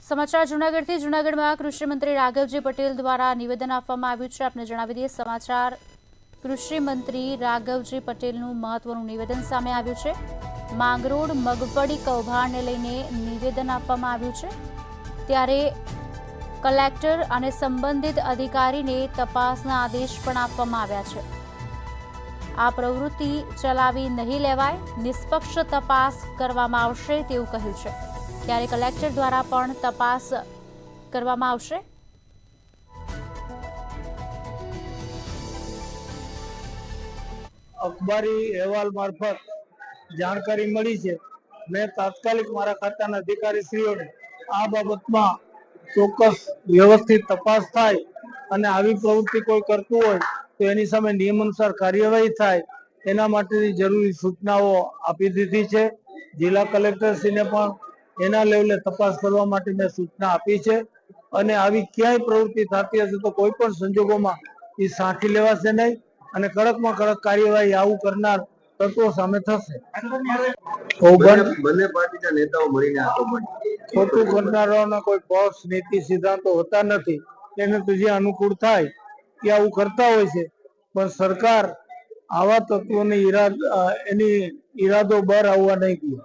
સમાચાર જૂનાગઢથી જૂનાગઢમાં કૃષિ મંત્રી રાઘવજી પટેલ દ્વારા નિવેદન આપવામાં આવ્યું છે। આપને જણાવી દઈએ સમાચાર કૃષિ મંત્રી રાઘવજી પટેલનું મહત્વનું નિવેદન સામે આવ્યું છે। માંગરોળ મગફળી કૌભાંડને લઈને નિવેદન આપવામાં આવ્યું છે, ત્યારે કલેક્ટર અને સંબંધિત અધિકારીને તપાસના આદેશ પણ આપવામાં આવ્યા છે। આ પ્રવૃત્તિ ચલાવી નહીં લેવાય, નિષ્પક્ષ તપાસ કરવામાં આવશે તેવું કહ્યું છે। ત્યારે કલેક્ટર દ્વારા પણ તપાસ કરવામાં આવશે। અખબારી અહેવાલ મારફત જાણકારી મળી છે। મેં તાત્કાલિક મારા ખાતાના અધિકારીશ્રીઓને આ બાબતમાં ચોક્કસ વ્યવસ્થિત તપાસ થાય અને આવી પ્રવૃત્તિ કોઈ કરતું હોય તો એની સામે નિયમાનુસાર કાર્યવાહી થાય એના માટેની જરૂરી સૂચનાઓ આપી દીધી છે। જિલ્લા કલેક્ટરશ્રીને પણ એના લેવલે તપાસ કરવા માટે મેં સૂચના આપી છે અને આવી ક્યાંય પ્રવૃત્તિ થતી હશે તો કોઈ પણ સંજોગોમાં એ સાંખી લેવાશે નહીં અને કડકમાં કડક કાર્યવાહી આવું કરનાર તત્વો સામે થશે। બંને પાર્ટીના નેતાઓ મળીને આ કૌભાંડ ખોટું કરનારાઓના કોઈ પક્ષ નીતિ સિદ્ધાંતો હોતા નથી, એને તો જે અનુકૂળ થાય એ આવું કરતા હોય છે, પણ સરકાર આવા તત્વોની એની ઈરાદો બહાર આવવા નહીં દે।